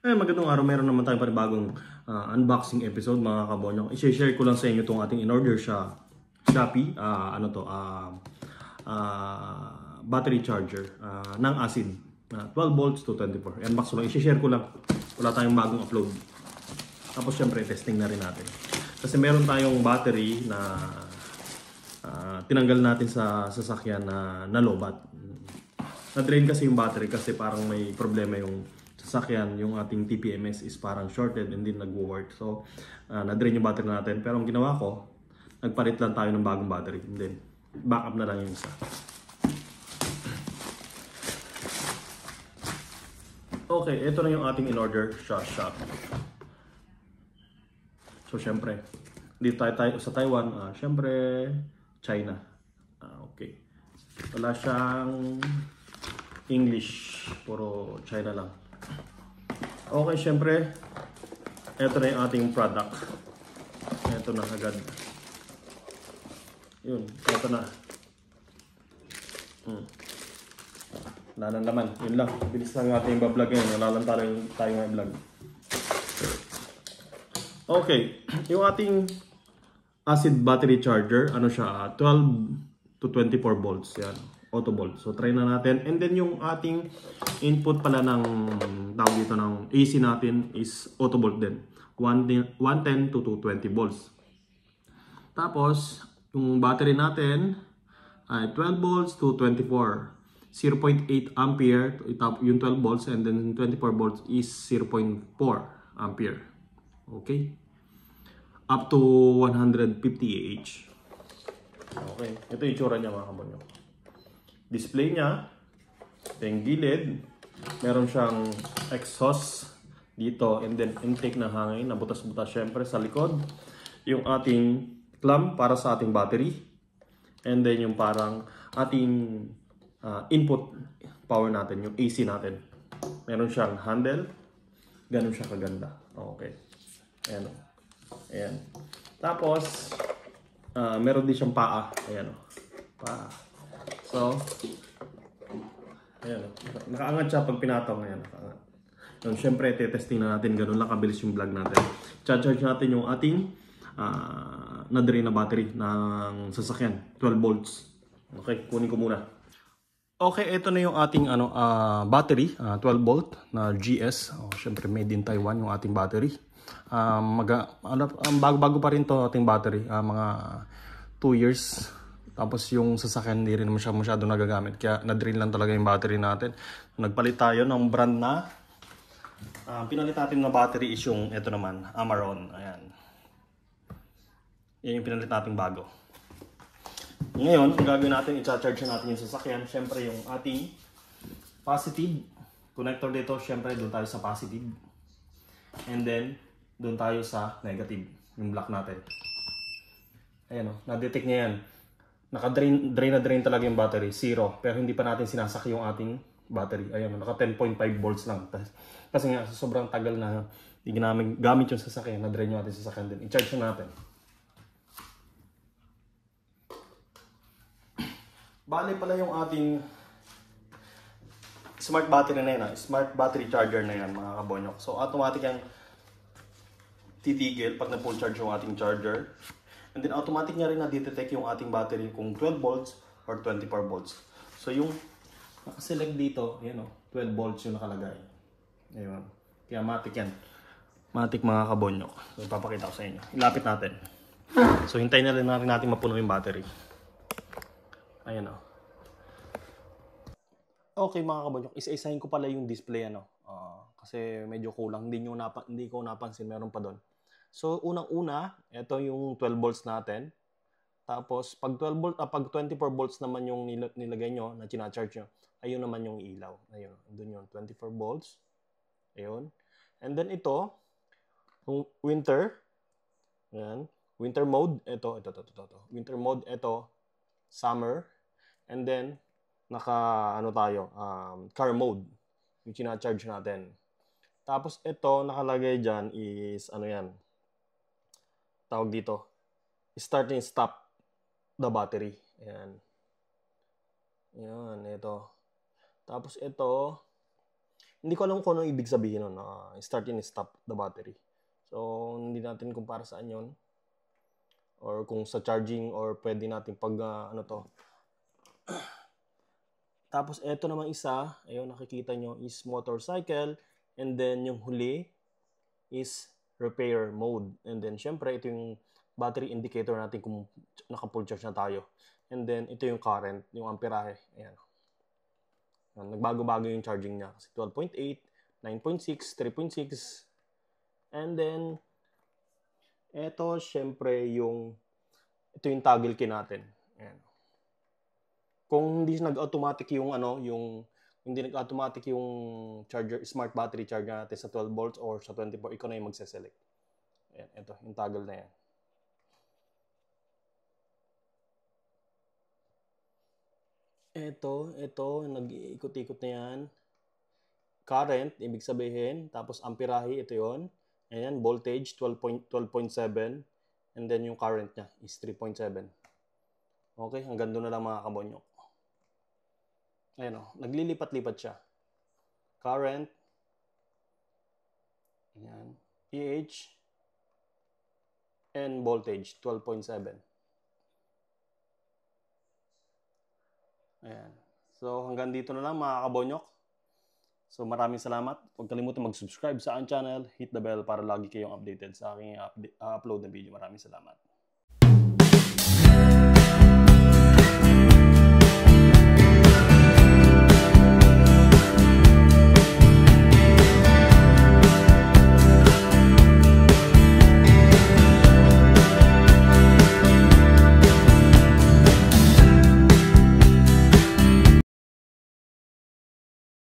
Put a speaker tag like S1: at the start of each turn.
S1: Magandang araw. Meron naman tayong panibagong unboxing episode mga kabonyo. I-share ko lang sa inyo itong ating in-order sa Shopee. Battery charger ng ACID. 12 volts to 24. I-unbox ko lang. I-share ko lang. Wala tayong bagong upload. Tapos syempre testing na rin natin. Kasi meron tayong battery na tinanggal natin sa sasakyan na lobat. Na-drain kasi yung battery kasi parang may problema yung sasakyan, yung ating TPMS is parang shorted and then nagwo-work. So, na-drain yung battery natin. Pero ang ginawa ko, nagpalit lang tayo ng bagong battery. And then, backup na lang yung isa. Okay, ito na yung ating in-order sa shop. So, syempre, dito tayo sa Taiwan. Syempre, China. Okay. Wala siyang English. Puro China lang. Okay, syempre, ito na yung ating product. Ito na agad. Yun, ito na. Wala nang laman. Yun lang. Bilis lang ating bablog ngayon. Wala lang tayo may vlog. Okay, yung ating ACID battery charger, ano siya, 12 to 24 volts. Yan. Auto volt. So try na natin. And then yung ating input pala ng tawag dito ng AC natin is auto volt din. 110 to 220 volts. Tapos yung battery natin ay 12 volts to 24. 0.8 ampere yung 12 volts and then 24 volts is 0.4 ampere. Okay? Up to 150 Ah. Okay. Ito yung itsura niya mga kabonyo. Display niya, yung gilid, meron siyang exhaust dito and then intake ng hangin na butas-butas syempre sa likod. Yung ating clamp para sa ating battery and then yung parang ating input power natin, yung AC natin. Meron siyang handle, ganun siya kaganda. Okay. Ayan o. Ayan. Tapos, meron din siyang paa. Ayan o. Paa. So, ayan, nakaangat siya pag pinatong. Ayan, nakaangat. So, syempre, testing na natin. Ganun lang kabilis yung vlog natin. Charge natin yung ating na-drain na battery ng sasakyan. 12 volts. Okay, kunin ko muna. Okay, ito na yung ating battery. 12 volt na GS. Syempre, made in Taiwan yung ating battery. Bago pa rin to ating battery. Mga 2 years. Tapos yung sasakyan hindi rin naman siya masyado nagagamit. Kaya na-drain lang talaga yung battery natin. Nagpalit tayo ng brand na pinalit natin na battery is yung ito naman, Amaron. Ayan. Yan yung pinalit natin bago. Ngayon, ang gagawin natin, i-charge natin yung sasakyan. Siyempre yung ating positive connector dito. Siyempre doon tayo sa positive. And then, doon tayo sa negative. Yung black natin. Ayan o, na-detect niya yan. Naka-drain talaga yung battery, 0. Pero hindi pa natin sinasak yung ating battery. Ayan, naka 10.5 volts lang. Kasi nga, sobrang tagal na hindi namin gamit yung sasakyan, na-drain yung ating sasakyan din. I-charge na natin. Bale pala yung ating smart battery na yan. Smart battery charger na yan, mga kabonyok. So, automatic yung titigil pag na-full charge yung ating charger. And then automatic niya rin na-detect yung ating battery kung 12 volts or 24 volts. So yung nakaselect dito, yan o, 12 volts yung nakalagay. Ayun. Kaya matik yan. Matik mga kabonyok. So ipapakita ko sa inyo. Ilapit natin. So hintayin na rin natin mapuno yung battery. Ayan o. Okay mga kabonyok, isa-isahin ko pala yung display kasi medyo kulang. Hindi ko napansin, meron pa doon. So, unang-una, ito yung 12 volts natin. Tapos, pag 24 volts naman yung nilagay nyo, na charge nyo, ayun naman yung ilaw. Ayun, doon yung 24 volts. Ayun. And then ito, yung winter. Ayan. Winter mode. Ito. Winter mode, ito. Summer. And then, car mode. Yung charge natin. Tapos, ito, nakalagay dyan is, tawag dito, start and stop the battery. Ayan, ito. Tapos ito,
S2: Hindi ko alam kung ano ibig sabihin nun, start and stop the battery. So, hindi natin kung para saan yun. Or kung sa charging or pwede natin pag ano to. Tapos eto naman isa, ayun nakikita nyo is motorcycle. And then yung huli is repair mode. And then syempre ito yung battery indicator natin kung naka-full charge na tayo. And then ito yung current, yung amperahe. Ayan. Nagbago-bago yung charging niya. Kasi 12.8, 9.6, 3.6. And then ito syempre ito yung toggle key natin. Ayan. Kung hindi nag-automatic yung hindi nag-automatic yung charger, smart battery charger natin sa 12 volts or sa 24, ikaw na yung magse-select. Ayan, ito, yung toggle na yan. Ito, nag-iikot-ikot na yan. Current, ibig sabihin, tapos amperahe, ito yon. Ayan, voltage, 12.7. And then yung current niya is 3.7. Okay, hanggang doon na lang mga kabonyok. Ayan o, naglilipat-lipat siya. Current, ayan, pH, and voltage, 12.7. Ayan. So, hanggang dito na lang mga kabonyok. So, maraming salamat. Huwag kalimutan mag-subscribe sa aking channel, hit the bell para lagi kayong updated sa aking upload na video. Maraming salamat.